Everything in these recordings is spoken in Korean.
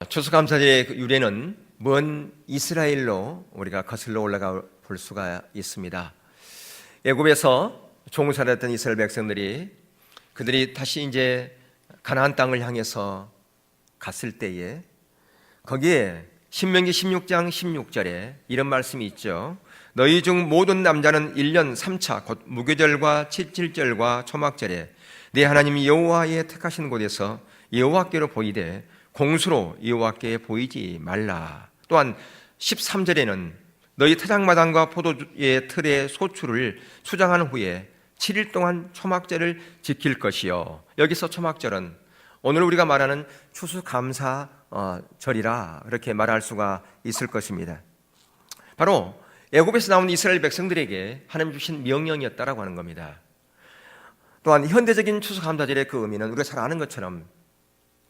추수감사절의 유래는 먼 이스라엘로 우리가 거슬러 올라가 볼 수가 있습니다. 애굽에서 종살이했던 이스라엘 백성들이 그들이 다시 이제 가나안 땅을 향해서 갔을 때에 거기에 신명기 16장 16절에 이런 말씀이 있죠. 너희 중 모든 남자는 1년 3차 곧 무교절과 칠칠절과 초막절에 네 하나님 여호와의 택하신 곳에서 여호와께로 보이되 공수로 여호와께 보이지 말라. 또한 13절에는 너희 타작마당과 포도의 틀의 소출을 수장한 후에 7일 동안 초막절을 지킬 것이요. 여기서 초막절은 오늘 우리가 말하는 추수감사절이라 그렇게 말할 수가 있을 것입니다. 바로 애굽에서 나온 이스라엘 백성들에게 하나님 주신 명령이었다라고 하는 겁니다. 또한 현대적인 추수감사절의 그 의미는 우리가 잘 아는 것처럼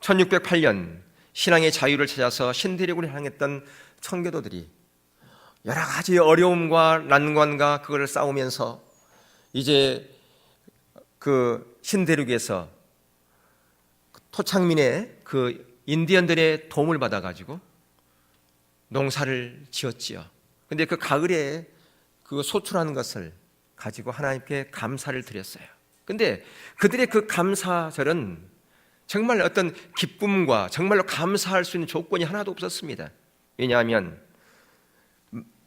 1608년 신앙의 자유를 찾아서 신대륙을 향했던 청교도들이 여러 가지 어려움과 난관과 그걸 싸우면서 이제 그 신대륙에서 토착민의 그 인디언들의 도움을 받아가지고 농사를 지었지요. 근데 그 가을에 그 소출하는 것을 가지고 하나님께 감사를 드렸어요. 근데 그들의 그 감사절은 정말 어떤 기쁨과 정말로 감사할 수 있는 조건이 하나도 없었습니다. 왜냐하면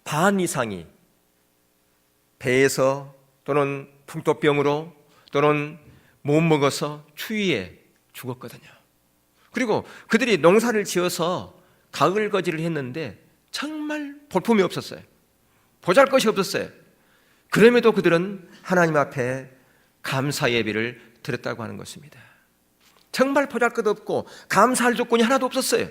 반 이상이 배에서 또는 풍토병으로 또는 못 먹어서 추위에 죽었거든요. 그리고 그들이 농사를 지어서 가을 거지를 했는데 정말 볼품이 없었어요. 보잘것이 없었어요. 그럼에도 그들은 하나님 앞에 감사 예배를 드렸다고 하는 것입니다. 정말 보잘것없고 감사할 조건이 하나도 없었어요.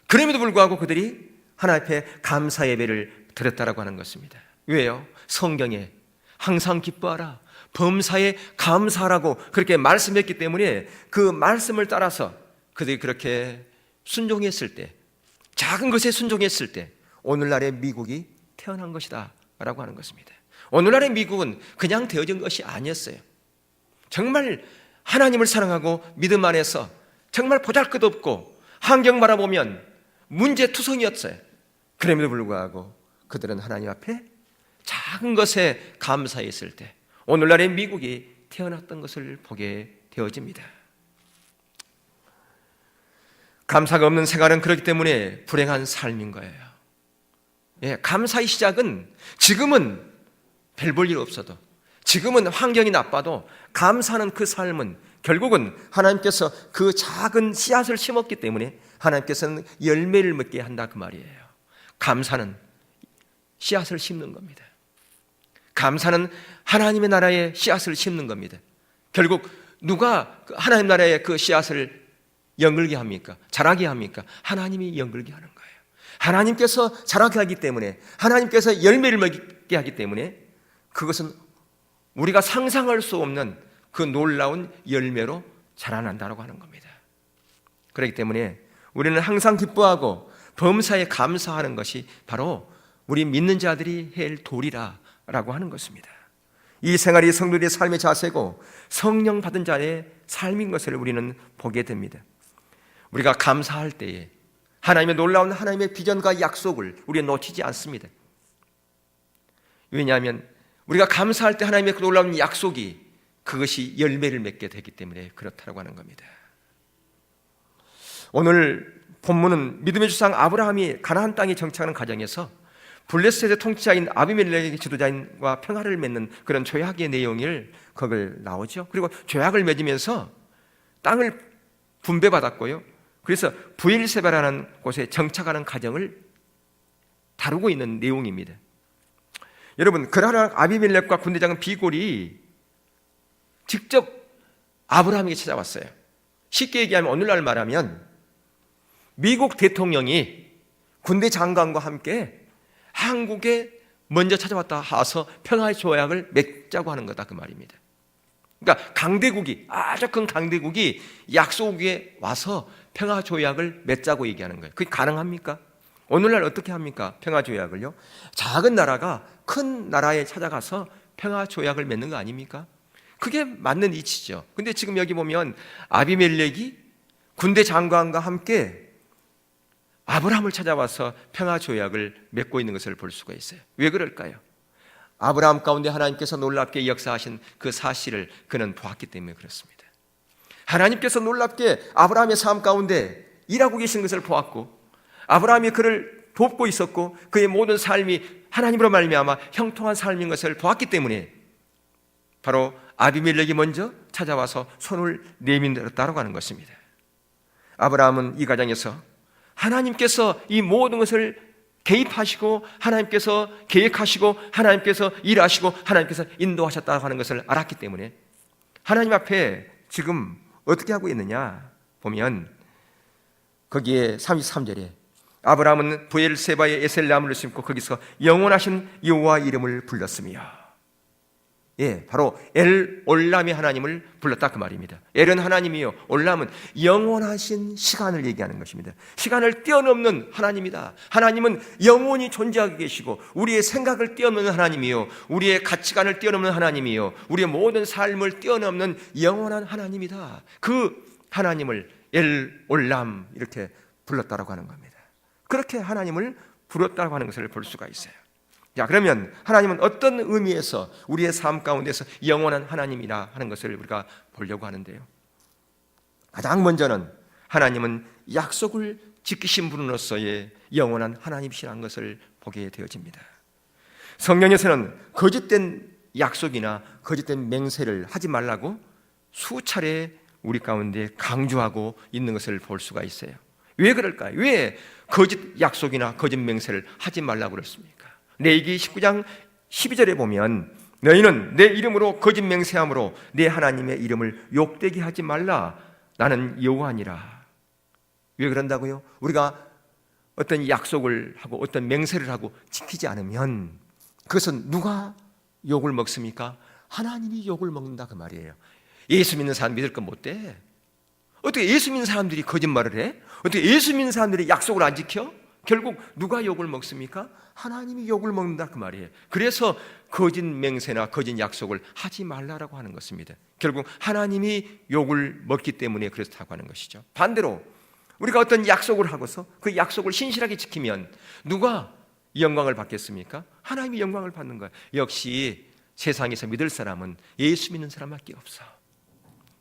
그럼에도 불구하고 그들이 하나님 앞에 감사 예배를 드렸다라고 하는 것입니다. 왜요? 성경에 항상 기뻐하라, 범사에 감사하라고 그렇게 말씀했기 때문에 그 말씀을 따라서 그들이 그렇게 순종했을 때, 작은 것에 순종했을 때 오늘날의 미국이 태어난 것이다 라고 하는 것입니다. 오늘날의 미국은 그냥 되어진 것이 아니었어요. 정말 하나님을 사랑하고 믿음 안에서 정말 보잘것없고 환경 바라보면 문제투성이었어요. 그럼에도 불구하고 그들은 하나님 앞에 작은 것에 감사했을 때 오늘날의 미국이 태어났던 것을 보게 되어집니다. 감사가 없는 생활은 그렇기 때문에 불행한 삶인 거예요. 감사의 시작은 지금은 별 볼 일 없어도, 지금은 환경이 나빠도 감사하는 그 삶은 결국은 하나님께서 그 작은 씨앗을 심었기 때문에 하나님께서는 열매를 맺게 한다 그 말이에요. 감사는 씨앗을 심는 겁니다. 감사는 하나님의 나라에 씨앗을 심는 겁니다. 결국 누가 하나님 나라의 그 씨앗을 연글게 합니까? 자라게 합니까? 하나님이 연글게 하는 거예요. 하나님께서 자라게 하기 때문에, 하나님께서 열매를 맺게 하기 때문에 그것은 우리가 상상할 수 없는 그 놀라운 열매로 자라난다고 하는 겁니다. 그렇기 때문에 우리는 항상 기뻐하고 범사에 감사하는 것이 바로 우리 믿는 자들이 해야 할 도리라고 하는 것입니다. 이 생활이 성도들의 삶의 자세고 성령 받은 자의 삶인 것을 우리는 보게 됩니다. 우리가 감사할 때에 하나님의 놀라운 하나님의 비전과 약속을 우리가 놓치지 않습니다. 왜냐하면 우리가 감사할 때 하나님의 그 놀라운 약속이 그것이 열매를 맺게 되기 때문에 그렇다고 하는 겁니다. 오늘 본문은 믿음의 주상 아브라함이 가나안 땅에 정착하는 과정에서 블레셋의 통치자인 아비멜렉의 지도자인과 평화를 맺는 그런 조약의 내용을 거기에 나오죠. 그리고 조약을 맺으면서 땅을 분배받았고요. 그래서 부엘세바라는 곳에 정착하는 과정을 다루고 있는 내용입니다. 여러분, 그러나 아비멜렉과 군대장은 비골이 직접 아브라함에게 찾아왔어요. 쉽게 얘기하면 오늘날 말하면 미국 대통령이 군대 장관과 함께 한국에 먼저 찾아왔다 하서 평화의 조약을 맺자고 하는 거다 그 말입니다. 그러니까 강대국이, 아주 큰 강대국이 약속에 와서 평화 조약을 맺자고 얘기하는 거예요. 그게 가능합니까? 오늘날 어떻게 합니까? 평화 조약을요? 작은 나라가 큰 나라에 찾아가서 평화 조약을 맺는 거 아닙니까? 그게 맞는 이치죠. 근데 지금 여기 보면 아비멜렉이 군대 장관과 함께 아브라함을 찾아와서 평화 조약을 맺고 있는 것을 볼 수가 있어요. 왜 그럴까요? 아브라함 가운데 하나님께서 놀랍게 역사하신 그 사실을 그는 보았기 때문에 그렇습니다. 하나님께서 놀랍게 아브라함의 삶 가운데 일하고 계신 것을 보았고, 아브라함이 그를 돕고 있었고, 그의 모든 삶이 하나님으로 말미암아 형통한 삶인 것을 보았기 때문에 바로 아비멜렉이 먼저 찾아와서 손을 내밀었다고 하는 것입니다. 아브라함은 이 과정에서 하나님께서 이 모든 것을 개입하시고, 하나님께서 계획하시고, 하나님께서 일하시고, 하나님께서 인도하셨다고 하는 것을 알았기 때문에 하나님 앞에 지금 어떻게 하고 있느냐 보면, 거기에 33절에 아브라함은 부엘세바에 에셀나무를 심고 거기서 영원하신 여호와 이름을 불렀으며, 바로 엘 올람의 하나님을 불렀다 그 말입니다. 엘은 하나님이요, 올람은 영원하신 시간을 얘기하는 것입니다. 시간을 뛰어넘는 하나님이다. 하나님은 영원히 존재하고 계시고, 우리의 생각을 뛰어넘는 하나님이요, 우리의 가치관을 뛰어넘는 하나님이요, 우리의 모든 삶을 뛰어넘는 영원한 하나님이다. 그 하나님을 엘 올람 이렇게 불렀다라고 하는 겁니다. 그렇게 하나님을 불렀다고 하는 것을 볼 수가 있어요. 자, 그러면 하나님은 어떤 의미에서 우리의 삶 가운데서 영원한 하나님이라 하는 것을 우리가 보려고 하는데요, 가장 먼저는 하나님은 약속을 지키신 분으로서의 영원한 하나님이시라는 것을 보게 되어집니다. 성경에서는 거짓된 약속이나 거짓된 맹세를 하지 말라고 수차례 우리 가운데 강조하고 있는 것을 볼 수가 있어요. 왜 그럴까요? 왜 거짓 약속이나 거짓 맹세를 하지 말라고 그랬습니까? 레위기 19장 12절에 보면, 너희는 내 이름으로 거짓 맹세함으로 내 하나님의 이름을 욕되게 하지 말라. 나는 여호와니라. 왜 그런다고요? 우리가 어떤 약속을 하고 어떤 맹세를 하고 지키지 않으면 그것은 누가 욕을 먹습니까? 하나님이 욕을 먹는다 그 말이에요. 예수 믿는 사람 믿을 건 못 돼. 어떻게 예수 믿는 사람들이 거짓말을 해? 어떻게 예수 믿는 사람들이 약속을 안 지켜? 결국 누가 욕을 먹습니까? 하나님이 욕을 먹는다 그 말이에요. 그래서 거짓 맹세나 거짓 약속을 하지 말라라고 하는 것입니다. 결국 하나님이 욕을 먹기 때문에 그렇다고 하는 것이죠. 반대로 우리가 어떤 약속을 하고서 그 약속을 신실하게 지키면 누가 영광을 받겠습니까? 하나님이 영광을 받는 거예요. 역시 세상에서 믿을 사람은 예수 믿는 사람밖에 없어.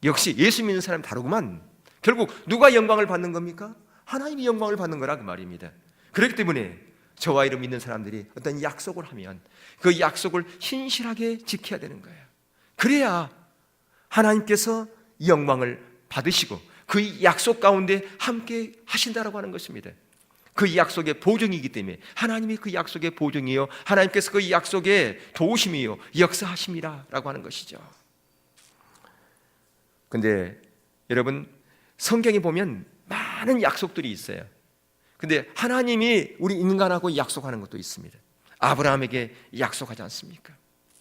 역시 예수 믿는 사람이 다르구만. 결국 누가 영광을 받는 겁니까? 하나님이 영광을 받는 거라 그 말입니다. 그렇기 때문에 저와 이를 믿는 사람들이 어떤 약속을 하면 그 약속을 신실하게 지켜야 되는 거예요. 그래야 하나님께서 영광을 받으시고 그 약속 가운데 함께 하신다라고 하는 것입니다. 그 약속의 보증이기 때문에 하나님이 그 약속의 보증이요, 하나님께서 그 약속의 도우심이요 역사하심이라고 하는 것이죠. 근데 여러분, 성경에 보면 많은 약속들이 있어요. 근데 하나님이 우리 인간하고 약속하는 것도 있습니다. 아브라함에게 약속하지 않습니까?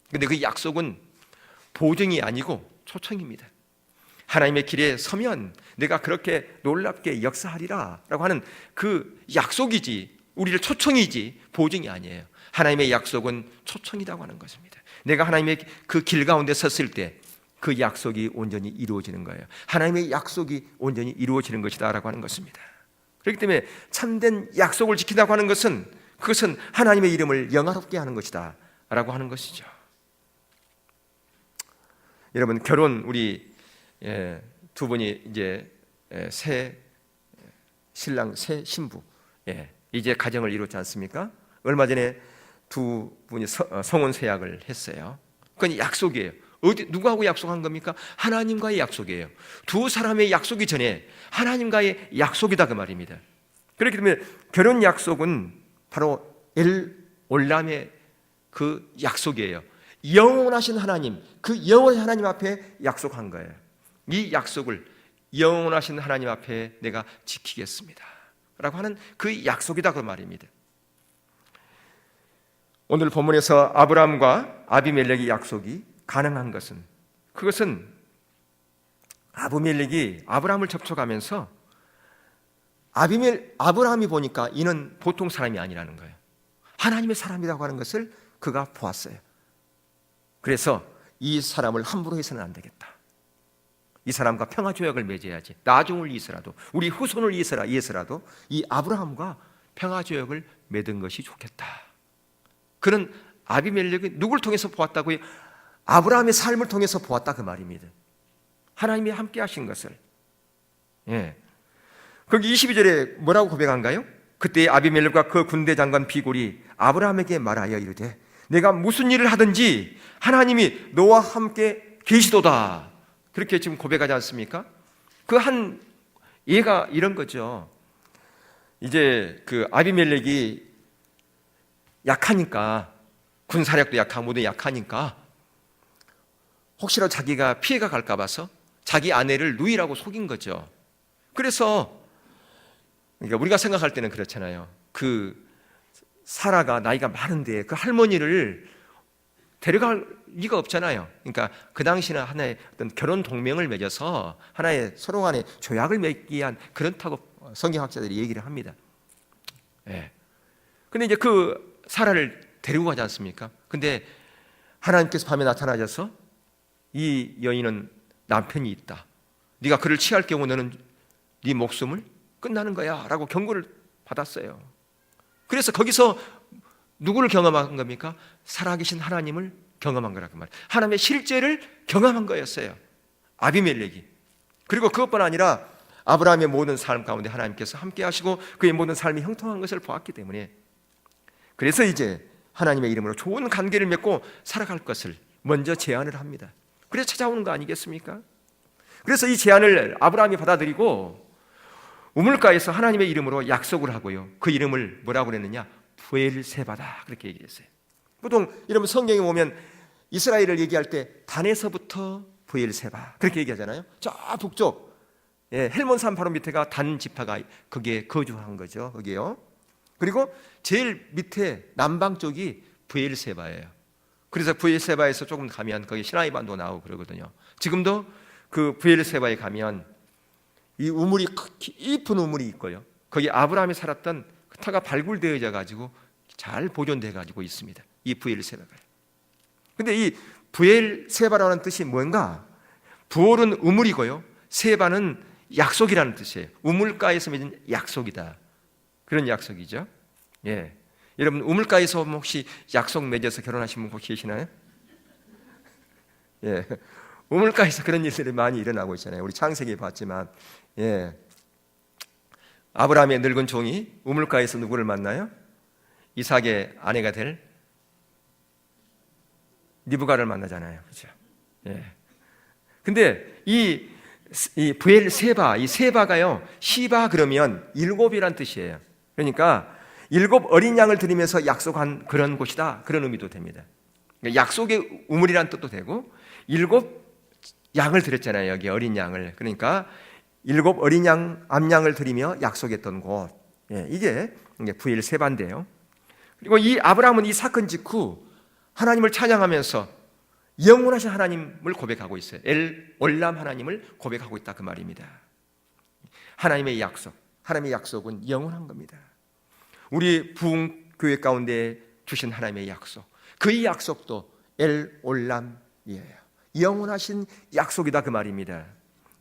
근데 그 약속은 보증이 아니고 초청입니다. 하나님의 길에 서면 내가 그렇게 놀랍게 역사하리라 라고 하는 그 약속이지, 우리를 초청이지 보증이 아니에요. 하나님의 약속은 초청이라고 하는 것입니다. 내가 하나님의 그 길 가운데 섰을 때 그 약속이 온전히 이루어지는 거예요. 하나님의 약속이 온전히 이루어지는 것이다 라고 하는 것입니다. 그렇기 때문에 참된 약속을 지킨다고 하는 것은 그것은 하나님의 이름을 영화롭게 하는 것이다 라고 하는 것이죠. 여러분, 결혼 우리 두 분이 이제 새 신랑 새 신부 이제 가정을 이뤘지 않습니까? 얼마 전에 두 분이 성혼세약을 했어요. 그건 약속이에요. 누구하고 약속한 겁니까? 하나님과의 약속이에요. 두 사람의 약속이 전에 하나님과의 약속이다 그 말입니다. 그렇기 때문에 결혼 약속은 바로 엘 올람의 그 약속이에요. 영원하신 하나님, 그 영원한 하나님 앞에 약속한 거예요. 이 약속을 영원하신 하나님 앞에 내가 지키겠습니다 라고 하는 그 약속이다 그 말입니다. 오늘 본문에서 아브라함과 아비멜렉의 약속이 가능한 것은, 그것은 아비멜렉이 아브라함을 접촉하면서 아브라함이 보니까 이는 보통 사람이 아니라는 거예요. 하나님의 사람이라고 하는 것을 그가 보았어요. 그래서 이 사람을 함부로 해서는 안 되겠다. 이 사람과 평화 조약을 맺어야지. 나중을 위해서라도, 우리 후손을 위해서라도 이 아브라함과 평화 조약을 맺은 것이 좋겠다. 그는 아비멜렉이 누굴 통해서 보았다고요? 아브라함의 삶을 통해서 보았다 그 말입니다. 하나님이 함께 하신 것을. 거기 22절에 뭐라고 고백한가요? 그때 아비멜렉과 그 군대 장관 비골이 아브라함에게 말하여 이르되 내가 무슨 일을 하든지 하나님이 너와 함께 계시도다. 그렇게 지금 고백하지 않습니까? 그 한 예가 이런 거죠. 이제 그 아비멜렉이 약하니까, 군사력도 약하고 모두 약하니까 혹시라도 자기가 피해가 갈까 봐서 자기 아내를 누이라고 속인 거죠. 그래서 그러니까 우리가 생각할 때는 그렇잖아요. 그 사라가 나이가 많은데 그 할머니를 데려갈 리가 없잖아요. 그러니까 그 당시는 하나의 어떤 결혼 동맹을 맺어서 하나의 서로 간에 조약을 맺기 위한 그렇다고 성경학자들이 얘기를 합니다. 근데 이제 그 사라를 데리고 가지 않습니까? 근데 하나님께서 밤에 나타나셔서 이 여인은 남편이 있다. 네가 그를 취할 경우 너는 네 목숨을 끝나는 거야 라고 경고를 받았어요. 그래서 거기서 누구를 경험한 겁니까? 살아계신 하나님을 경험한 거라고 말이에요. 하나님의 실제를 경험한 거였어요, 아비멜렉이. 그리고 그것뿐 아니라 아브라함의 모든 삶 가운데 하나님께서 함께 하시고 그의 모든 삶이 형통한 것을 보았기 때문에, 그래서 이제 하나님의 이름으로 좋은 관계를 맺고 살아갈 것을 먼저 제안을 합니다. 그래서 찾아오는 거 아니겠습니까? 그래서 이 제안을 아브라함이 받아들이고 우물가에서 하나님의 이름으로 약속을 하고요, 그 이름을 뭐라고 그랬느냐? 브엘세바다, 그렇게 얘기했어요. 보통 여러분 성경에 보면 이스라엘을 얘기할 때 단에서부터 브엘세바 그렇게 얘기하잖아요. 저 북쪽 헬몬산 바로 밑에가 단 지파가 거기에 거주한 거죠. 거기요. 그리고 제일 밑에 남방 쪽이 브엘세바예요. 그래서 브엘세바에서 조금 가면 거기 시나이 반도 나오고 그러거든요. 지금도 그 브엘세바에 가면 이 우물이 깊은 우물이 있고요, 거기 아브라함이 살았던 그 터가 발굴되어져 가지고 잘 보존돼 가지고 있습니다, 이 브엘세바가. 근데 이 브엘세바라는 뜻이 뭔가? 부올은 우물이고요, 세바는 약속이라는 뜻이에요. 우물가에서 맺은 약속이다, 그런 약속이죠. 여러분 우물가에서 혹시 약속 맺어서 결혼하신 분 혹시 계시나요? 우물가에서 그런 일들이 많이 일어나고 있잖아요. 우리 창세기에 봤지만 아브라함의 늙은 종이 우물가에서 누구를 만나요? 이삭의 아내가 될 리브가를 만나잖아요. 그렇죠? 근데 이 브엘세바, 이 세바가요, 시바 그러면 일곱이란 뜻이에요. 그러니까 일곱 어린 양을 드리면서 약속한 그런 곳이다, 그런 의미도 됩니다. 그러니까 약속의 우물이란 뜻도 되고, 일곱 양을 드렸잖아요, 여기 어린 양을. 그러니까 일곱 어린 양, 암양을 드리며 약속했던 곳, 이게 브엘세바인데요. 그리고 이 아브라함은 이 사건 직후 하나님을 찬양하면서 영원하신 하나님을 고백하고 있어요. 엘 올람 하나님을 고백하고 있다, 그 말입니다. 하나님의 약속, 하나님의 약속은 영원한 겁니다. 우리 부흥교회 가운데 주신 하나님의 약속, 그 약속도 엘 올람이에요. 영원하신 약속이다, 그 말입니다.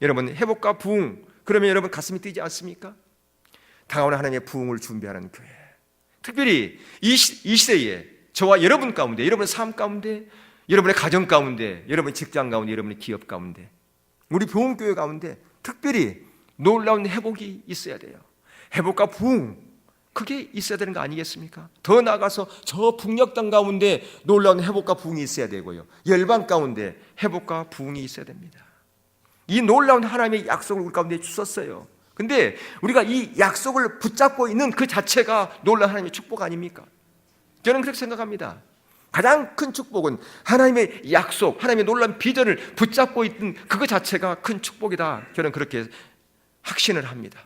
여러분 회복과 부흥, 그러면 여러분 가슴이 뛰지 않습니까? 다가오는 하나님의 부흥을 준비하는 교회, 특별히 이 시대에 저와 여러분 가운데, 여러분의 삶 가운데, 여러분의 가정 가운데, 여러분의 직장 가운데, 여러분의 기업 가운데, 우리 부흥교회 가운데 특별히 놀라운 회복이 있어야 돼요. 회복과 부흥, 그게 있어야 되는 거 아니겠습니까? 더 나아가서 저 북녘 땅 가운데 놀라운 회복과 부흥이 있어야 되고요, 열방 가운데 회복과 부흥이 있어야 됩니다. 이 놀라운 하나님의 약속을 우리 가운데 주셨어요. 근데 우리가 이 약속을 붙잡고 있는 그 자체가 놀라운 하나님의 축복 아닙니까? 저는 그렇게 생각합니다. 가장 큰 축복은 하나님의 약속, 하나님의 놀라운 비전을 붙잡고 있는 그거 자체가 큰 축복이다, 저는 그렇게 확신을 합니다.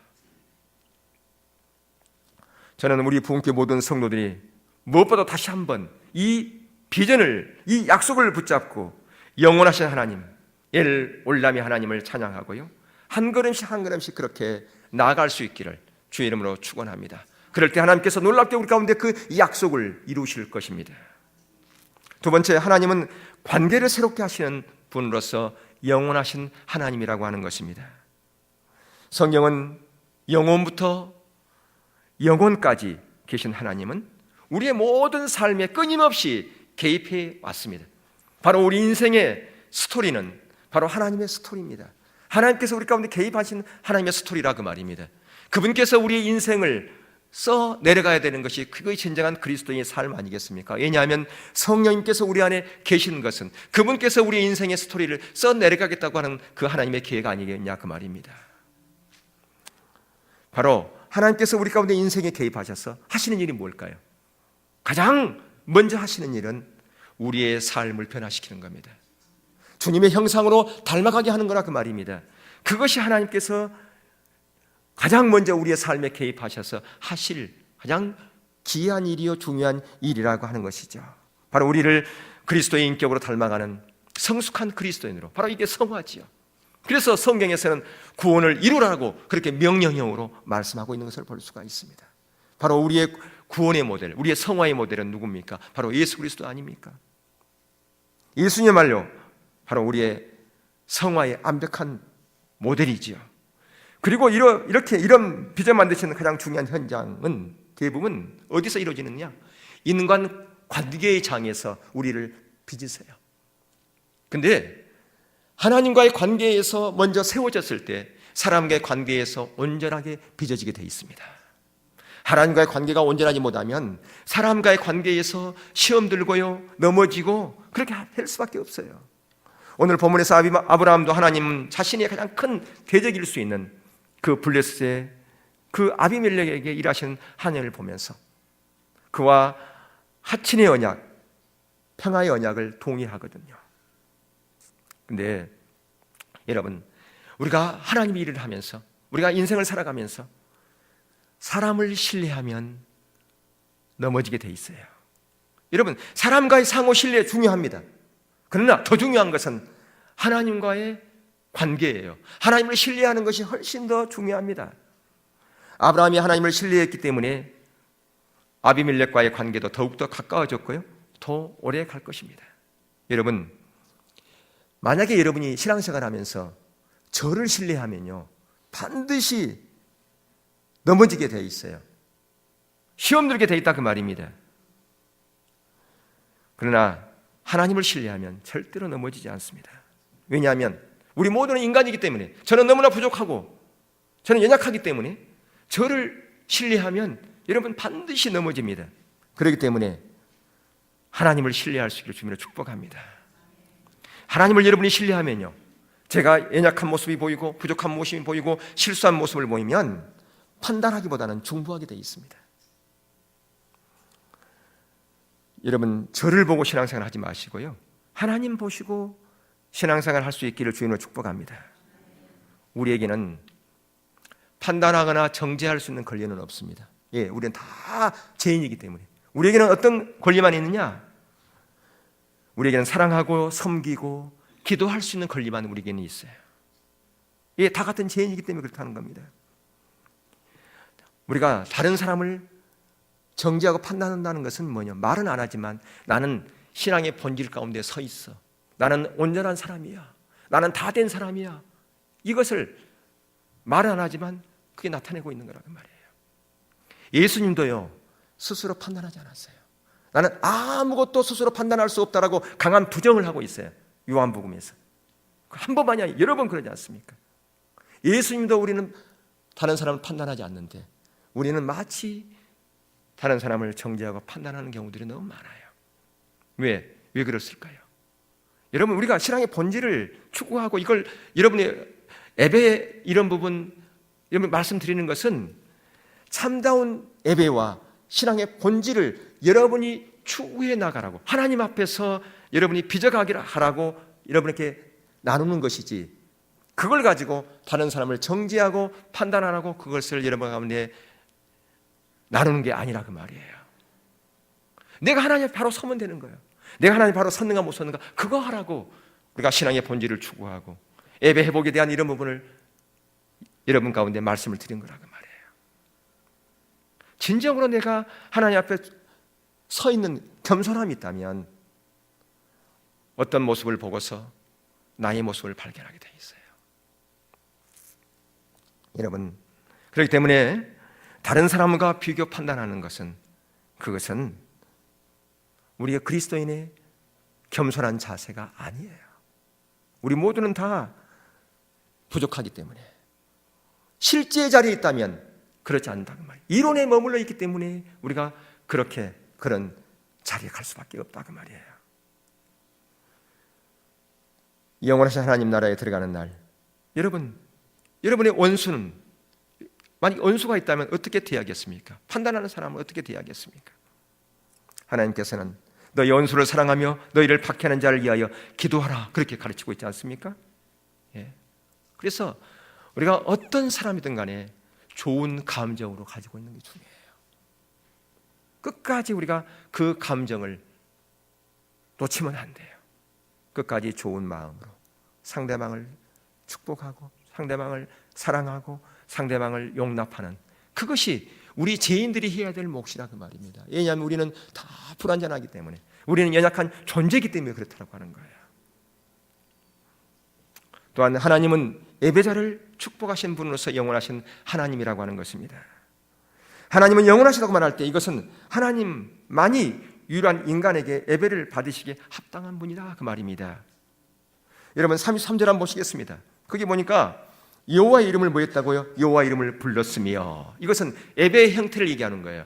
저는 우리 부흥교회 모든 성도들이 무엇보다 다시 한번 이 비전을, 이 약속을 붙잡고 영원하신 하나님, 엘 올람의 하나님을 찬양하고요, 한 걸음씩 한 걸음씩 그렇게 나아갈 수 있기를 주의 이름으로 축원합니다. 그럴 때 하나님께서 놀랍게 우리 가운데 그 약속을 이루실 것입니다. 두 번째, 하나님은 관계를 새롭게 하시는 분으로서 영원하신 하나님이라고 하는 것입니다. 성경은 영원부터 영원까지 계신 하나님은 우리의 모든 삶에 끊임없이 개입해 왔습니다. 바로 우리 인생의 스토리는 바로 하나님의 스토리입니다. 하나님께서 우리 가운데 개입하신 하나님의 스토리라 그 말입니다. 그분께서 우리의 인생을 써 내려가야 되는 것이 그것이 진정한 그리스도인의 삶 아니겠습니까? 왜냐하면 성령님께서 우리 안에 계시는 것은 그분께서 우리의 인생의 스토리를 써 내려가겠다고 하는 그 하나님의 계획 아니겠냐 그 말입니다. 바로 하나님께서 우리 가운데 인생에 개입하셔서 하시는 일이 뭘까요? 가장 먼저 하시는 일은 우리의 삶을 변화시키는 겁니다. 주님의 형상으로 닮아가게 하는 거라 그 말입니다. 그것이 하나님께서 가장 먼저 우리의 삶에 개입하셔서 하실 가장 귀한 일이요 중요한 일이라고 하는 것이죠. 바로 우리를 그리스도의 인격으로 닮아가는 성숙한 그리스도인으로, 바로 이게 성화지요. 그래서 성경에서는 구원을 이루라고 그렇게 명령형으로 말씀하고 있는 것을 볼 수가 있습니다. 바로 우리의 구원의 모델, 우리의 성화의 모델은 누굽니까? 바로 예수 그리스도 아닙니까? 예수님말로 바로 우리의 성화의 완벽한 모델이지요. 그리고 이런 비전 만드시는 가장 중요한 현장은 대부분 어디서 이루어지느냐? 인간 관계의 장에서 우리를 빚으세요. 근데 하나님과의 관계에서 먼저 세워졌을 때 사람과의 관계에서 온전하게 빚어지게 되어 있습니다. 하나님과의 관계가 온전하지 못하면 사람과의 관계에서 시험 들고요, 넘어지고 그렇게 할 수밖에 없어요. 오늘 본문에서 아브라함도 하나님 자신의 가장 큰 대적일 수 있는 그 블레셋의 그 아비멜렉에게 일하시는 하나님을 보면서 그와 하친의 언약, 평화의 언약을 동의하거든요. 근데 여러분, 우리가 하나님의 일을 하면서 우리가 인생을 살아가면서 사람을 신뢰하면 넘어지게 돼 있어요. 여러분, 사람과의 상호 신뢰 중요합니다. 그러나 더 중요한 것은 하나님과의 관계예요. 하나님을 신뢰하는 것이 훨씬 더 중요합니다. 아브라함이 하나님을 신뢰했기 때문에 아비멜렉과의 관계도 더욱더 가까워졌고요, 더 오래 갈 것입니다. 여러분, 만약에 여러분이 신앙생활 하면서 저를 신뢰하면요, 반드시 넘어지게 되어 있어요. 시험 들게 되어 있다 그 말입니다. 그러나 하나님을 신뢰하면 절대로 넘어지지 않습니다. 왜냐하면 우리 모두는 인간이기 때문에, 저는 너무나 부족하고 저는 연약하기 때문에 저를 신뢰하면 여러분 반드시 넘어집니다. 그렇기 때문에 하나님을 신뢰할 수 있기를 주님으로 축복합니다. 하나님을 여러분이 신뢰하면요, 제가 연약한 모습이 보이고 부족한 모습이 보이고 실수한 모습을 보이면 판단하기보다는 중보하게 되어 있습니다. 여러분, 저를 보고 신앙생활 하지 마시고요, 하나님 보시고 신앙생활 할 수 있기를 주님으로 축복합니다. 우리에게는 판단하거나 정죄할 수 있는 권리는 없습니다. 우리는 다 죄인이기 때문에. 우리에게는 어떤 권리만 있느냐? 우리에게는 사랑하고 섬기고 기도할 수 있는 권리만 우리에게는 있어요. 다 같은 죄인이기 때문에 그렇다는 겁니다. 우리가 다른 사람을 정죄하고 판단한다는 것은 뭐냐? 말은 안 하지만 나는 신앙의 본질 가운데 서 있어, 나는 온전한 사람이야, 나는 다 된 사람이야, 이것을 말은 안 하지만 그게 나타내고 있는 거라는 말이에요. 예수님도요, 스스로 판단하지 않았어요. 나는 아무것도 스스로 판단할 수 없다라고 강한 부정을 하고 있어요. 요한복음에서 한 번만이 아니라 여러 번 그러지 않습니까? 예수님도 우리는 다른 사람을 판단하지 않는데 우리는 마치 다른 사람을 정죄하고 판단하는 경우들이 너무 많아요. 왜 그랬을까요? 여러분, 우리가 신앙의 본질을 추구하고 이걸 여러분의 예배 이런 부분 여러분 말씀드리는 것은 참다운 예배와 신앙의 본질을 여러분이 추구해 나가라고, 하나님 앞에서 여러분이 빚어가기를 하라고 여러분에게 나누는 것이지, 그걸 가지고 다른 사람을 정죄하고 판단하라고 그것을 여러분 가운데 나누는 게 아니라 그 말이에요. 내가 하나님 앞에 바로 서면 되는 거예요. 내가 하나님 바로 섰는가 못 섰는가 그거 하라고 우리가 신앙의 본질을 추구하고 예배 회복에 대한 이런 부분을 여러분 가운데 말씀을 드린 거라 그 말이에요. 진정으로 내가 하나님 앞에 서 있는 겸손함이 있다면 어떤 모습을 보고서 나의 모습을 발견하게 돼 있어요. 여러분, 그렇기 때문에 다른 사람과 비교 판단하는 것은, 그것은 우리가 그리스도인의 겸손한 자세가 아니에요. 우리 모두는 다 부족하기 때문에, 실제의 자리에 있다면 그렇지 않다는 말이에요. 이론에 머물러 있기 때문에 우리가 그런 자리에 갈 수밖에 없다 그 말이에요. 영원하신 하나님 나라에 들어가는 날, 여러분의 원수는, 만약 원수가 있다면 어떻게 대하겠습니까? 판단하는 사람은 어떻게 대하겠습니까? 하나님께서는 너희 원수를 사랑하며 너희를 박해하는 자를 위하여 기도하라, 그렇게 가르치고 있지 않습니까? 예. 그래서 우리가 어떤 사람이든 간에 좋은 감정으로 가지고 있는 게 중요해요. 끝까지 우리가 그 감정을 놓치면 안 돼요. 끝까지 좋은 마음으로 상대방을 축복하고 상대방을 사랑하고 상대방을 용납하는, 그것이 우리 죄인들이 해야 될 몫이라 그 말입니다. 왜냐하면 우리는 다 불완전하기 때문에, 우리는 연약한 존재이기 때문에 그렇다고 하는 거예요. 또한 하나님은 예배자를 축복하신 분으로서 영원하신 하나님이라고 하는 것입니다. 하나님은 영원하시다고 말할 때 이것은 하나님만이 유일한 인간에게 예배를 받으시기에 합당한 분이다 그 말입니다. 여러분 33절 한번 보시겠습니다. 거기 보니까 여호와의 이름을 뭐 했다고요? 여호와의 이름을 불렀으며, 이것은 예배의 형태를 얘기하는 거예요.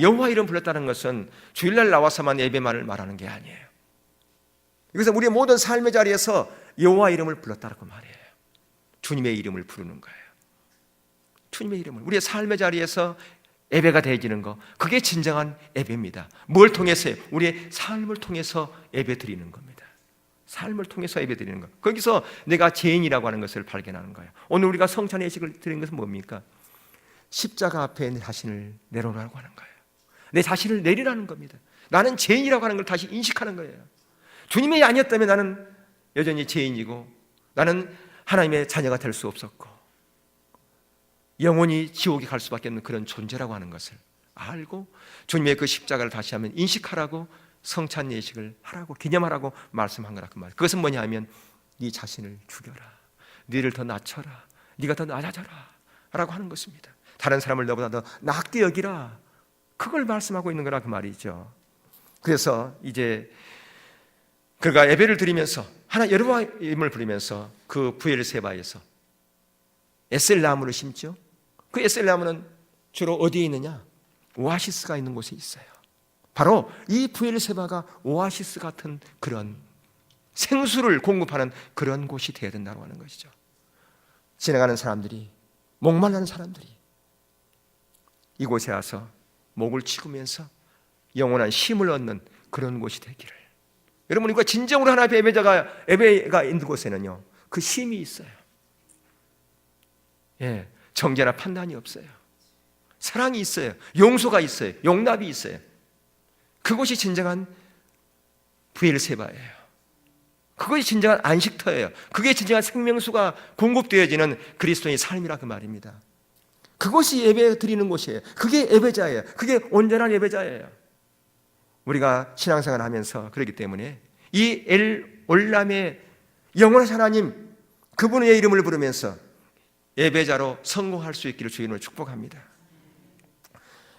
여호와의 이름 불렀다는 것은 주일날 나와서만 예배만을 말하는 게 아니에요. 이것은 우리의 모든 삶의 자리에서 여호와의 이름을 불렀다고 말이에요. 주님의 이름을 부르는 거예요. 주님의 이름을 우리의 삶의 자리에서 예배가 되어지는 거, 그게 진정한 예배입니다. 뭘 통해서요? 우리의 삶을 통해서 예배 드리는 겁니다. 삶을 통해서 예배 드리는 것. 거기서 내가 죄인이라고 하는 것을 발견하는 거예요. 오늘 우리가 성찬 예식을 드리는 것은 뭡니까? 십자가 앞에 내 자신을 내놓으라고 하는 거예요. 내 자신을 내리라는 겁니다. 나는 죄인이라고 하는 걸 다시 인식하는 거예요. 주님이 아니었다면 나는 여전히 죄인이고, 나는 하나님의 자녀가 될 수 없었고, 영원히 지옥에 갈 수밖에 없는 그런 존재라고 하는 것을 알고, 주님의 그 십자가를 다시 한번 인식하라고 성찬 예식을 하라고, 기념하라고 말씀한 거라 그 말. 그것은 뭐냐 하면 네 자신을 죽여라, 너를 더 낮춰라, 네가 더 낮아져라 라고 하는 것입니다. 다른 사람을 너보다 더 낮게 여기라, 그걸 말씀하고 있는 거라 그 말이죠. 그래서 이제 그가 예배를 드리면서 여호와의 이름을 부르면서 그 부엘세바에서 에셀나무를 심죠. 그 에셀나무는 주로 어디에 있느냐? 오아시스가 있는 곳에 있어요. 바로 이 부엘세바가 오아시스 같은 그런 생수를 공급하는 그런 곳이 되어야 된다고 하는 것이죠. 지나가는 사람들이, 목말라는 사람들이 이곳에 와서 목을 치우면서 영원한 쉼을 얻는 그런 곳이 되기를. 여러분, 우리가 진정으로 하나님의 예배가 있는 곳에는요, 그 쉼이 있어요. 예, 정죄나 판단이 없어요. 사랑이 있어요. 용서가 있어요. 용납이 있어요. 그것이 진정한 부엘세바예요. 그것이 진정한 안식터예요. 그게 진정한 생명수가 공급되어지는 그리스도의 삶이라 그 말입니다. 그것이 예배 드리는 곳이에요. 그게 예배자예요. 그게 온전한 예배자예요. 우리가 신앙생활을 하면서 그렇기 때문에 이 엘올람의 영원하신 하나님, 그분의 이름을 부르면서 예배자로 성공할 수 있기를 주님을 축복합니다.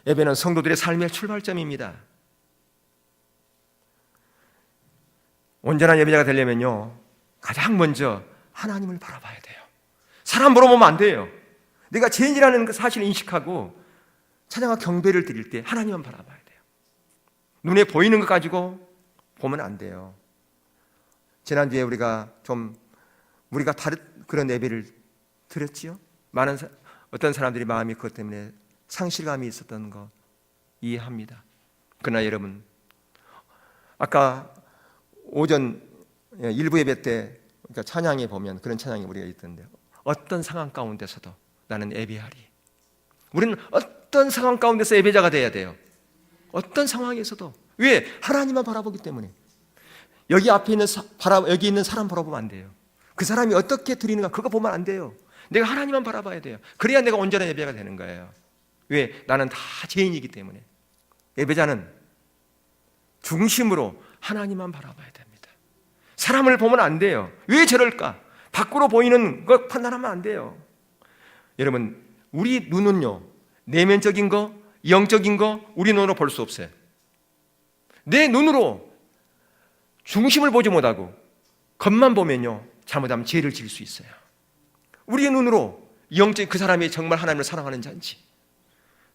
예배는 성도들의 삶의 출발점입니다. 온전한 예배자가 되려면요, 가장 먼저 하나님을 바라봐야 돼요. 사람 물어보면 안 돼요. 내가 죄인이라는 사실을 인식하고 찬양과 경배를 드릴 때 하나님만 바라봐야 돼요. 눈에 보이는 것 가지고 보면 안 돼요. 지난주에 우리가 다른 그런 예배를 드렸지요. 어떤 사람들이 마음이 그것 때문에 상실감이 있었던 거 이해합니다. 그러나 여러분, 아까 오전 일부 예배 때 그러니까 찬양에 보면 그런 찬양이 우리가 있던데, 어떤 상황 가운데서도 나는 예배하리. 우리는 어떤 상황 가운데서 예배자가 돼야 돼요. 어떤 상황에서도. 왜? 하나님만 바라보기 때문에. 여기 앞에 있는 여기 있는 사람 바라보면 안 돼요. 그 사람이 어떻게 드리는가 그거 보면 안 돼요. 내가 하나님만 바라봐야 돼요. 그래야 내가 온전한 예배가 되는 거예요. 왜? 나는 다 죄인이기 때문에. 예배자는 중심으로 하나님만 바라봐야 됩니다. 사람을 보면 안 돼요. 왜 저럴까? 밖으로 보이는 것 판단하면 안 돼요. 여러분, 우리 눈은요, 내면적인 거, 영적인 거 우리 눈으로 볼 수 없어요. 내 눈으로 중심을 보지 못하고 겉만 보면요, 잘못하면 죄를 지을 수 있어요. 우리의 눈으로 영적인 그 사람이 정말 하나님을 사랑하는 자인지,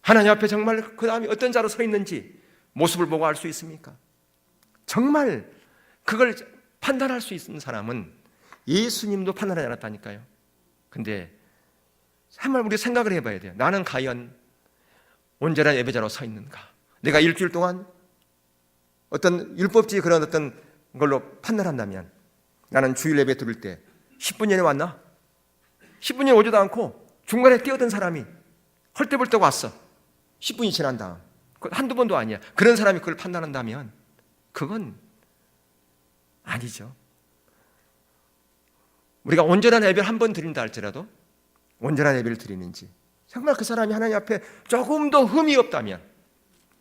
하나님 앞에 정말 그 사람이 어떤 자로 서 있는지 모습을 보고 알 수 있습니까? 정말 그걸 판단할 수 있는 사람은 예수님도 판단하지 않았다니까요. 근데 한번 우리 생각을 해봐야 돼요. 나는 과연 온전한 예배자로 서 있는가? 내가 일주일 동안 어떤 율법주의 그런 어떤 걸로 판단한다면, 나는 주일 예배 들을 때 10분 전에 왔나? 10분 전에 오지도 않고 중간에 뛰어든 사람이 헐떼벌떡 왔어. 10분이 지난 다음, 한두 번도 아니야. 그런 사람이 그걸 판단한다면 그건 아니죠. 우리가 온전한 예배를 한 번 드린다 할지라도 온전한 예배를 드리는지, 정말 그 사람이 하나님 앞에 조금 더 흠이 없다면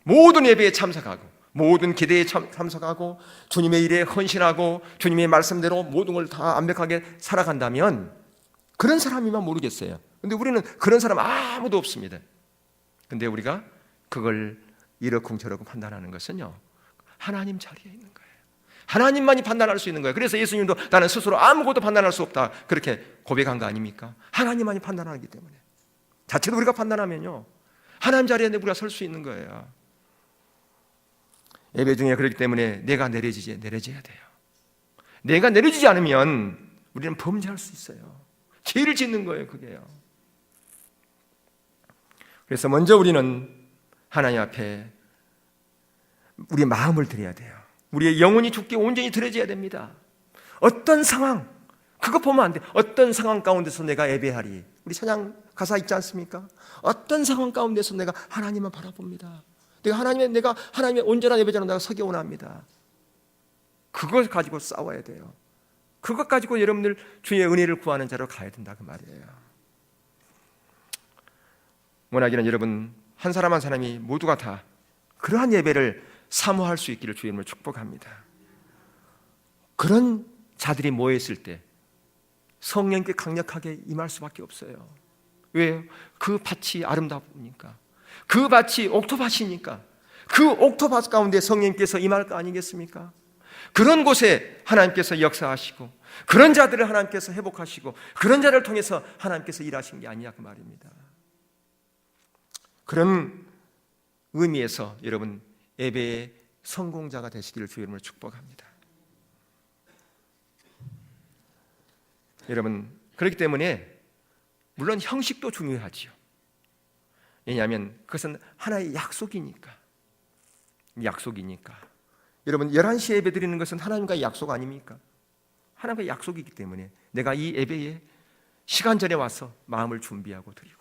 모든 예배에 참석하고 모든 기대에 참석하고 주님의 일에 헌신하고 주님의 말씀대로 모든 걸 다 완벽하게 살아간다면 그런 사람이면 모르겠어요. 근데 우리는 그런 사람 아무도 없습니다. 근데 우리가 그걸 이러쿵저러쿵 판단하는 것은요, 하나님 자리에 있는 거예요. 하나님만이 판단할 수 있는 거예요. 그래서 예수님도 나는 스스로 아무것도 판단할 수 없다 그렇게 고백한 거 아닙니까? 하나님만이 판단하기 때문에. 자체도 우리가 판단하면요, 하나님 자리에 우리가 설 수 있는 거예요. 예배 중에 그렇기 때문에 내가 내려져야 돼요. 내가 내려지지 않으면 우리는 범죄할 수 있어요. 죄를 짓는 거예요, 그게요. 그래서 먼저 우리는 하나님 앞에 우리의 마음을 드려야 돼요. 우리의 영혼이 죽게 온전히 드려져야 됩니다. 어떤 상황, 그거 보면 안 돼. 어떤 상황 가운데서 내가 예배하리. 우리 찬양 가사 있지 않습니까? 어떤 상황 가운데서 내가 하나님만 바라봅니다. 내가 하나님의 온전한 예배자로 내가 서기 원합니다. 그걸 가지고 싸워야 돼요. 그것 가지고 여러분들 주의 은혜를 구하는 자로 가야 된다 그 말이에요. 원하기는 여러분 한 사람 한 사람이 모두가 다 그러한 예배를 사모할 수 있기를 주님을 축복합니다. 그런 자들이 모여있을 때 성령께 강력하게 임할 수밖에 없어요. 왜요? 그 밭이 아름다우니까. 그 밭이 옥토밭이니까. 그 옥토밭 가운데 성령께서 임할 거 아니겠습니까? 그런 곳에 하나님께서 역사하시고 그런 자들을 하나님께서 회복하시고 그런 자를 통해서 하나님께서 일하신 게 아니냐 그 말입니다. 그런 의미에서 여러분 예배의 성공자가 되시기를 주의 이름으로 축복합니다. 여러분 그렇기 때문에 물론 형식도 중요하지요. 왜냐하면 그것은 하나의 약속이니까. 여러분 11시에 예배 드리는 것은 하나님과의 약속 아닙니까? 하나님과의 약속이기 때문에 내가 이 예배에 시간 전에 와서 마음을 준비하고 드리고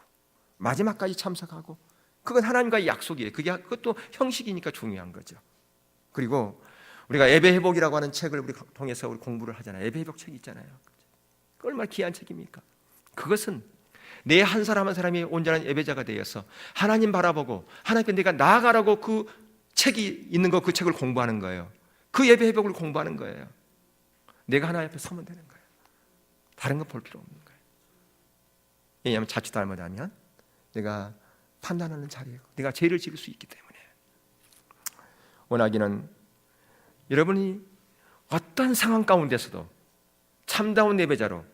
마지막까지 참석하고, 그건 하나님과의 약속이에요. 그것도 형식이니까 중요한 거죠. 그리고 우리가 예배 회복이라고 하는 책을 우리 통해서 우리 공부를 하잖아요. 예배 회복 책이 있잖아요. 그 얼마나 귀한 책입니까? 그것은 내 한 사람 한 사람이 온전한 예배자가 되어서 하나님 바라보고 하나님께 내가 나아가라고 그 책이 있는 거, 그 책을 공부하는 거예요. 그 예배 회복을 공부하는 거예요. 내가 하나님 앞에 서면 되는 거예요. 다른 거 볼 필요 없는 거예요. 왜냐하면 자칫 잘못하면 내가 판단하는 자리예요. 내가 죄를 지을 수 있기 때문에. 원하기는 여러분이 어떤 상황 가운데서도 참다운 예배자로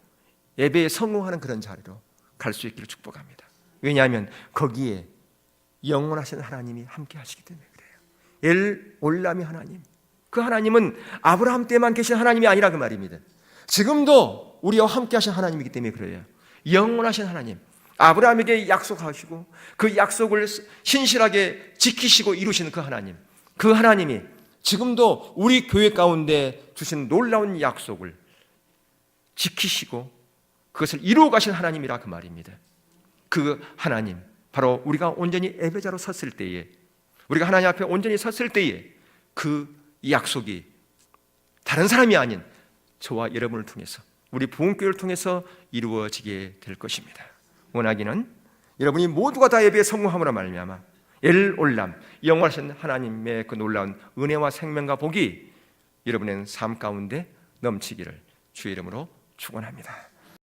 예배에 성공하는 그런 자리로 갈 수 있기를 축복합니다. 왜냐하면 거기에 영원하신 하나님이 함께 하시기 때문에 그래요. 엘 올람이 하나님, 그 하나님은 아브라함 때만 계신 하나님이 아니라 그 말입니다. 지금도 우리와 함께 하신 하나님이기 때문에 그래요. 영원하신 하나님, 아브라함에게 약속하시고 그 약속을 신실하게 지키시고 이루시는 그 하나님, 그 하나님이 지금도 우리 교회 가운데 주신 놀라운 약속을 지키시고 그것을 이루어 가신 하나님이라 그 말입니다. 그 하나님, 바로 우리가 온전히 예배자로 섰을 때에, 우리가 하나님 앞에 온전히 섰을 때에 그 약속이 다른 사람이 아닌 저와 여러분을 통해서, 우리 부흥교회를 통해서 이루어지게 될 것입니다. 원하기는 여러분이 모두가 다 예배에 성공함으로 말미암아 엘 올람, 영원하신 하나님의 그 놀라운 은혜와 생명과 복이 여러분의 삶 가운데 넘치기를 주의 이름으로 축원합니다.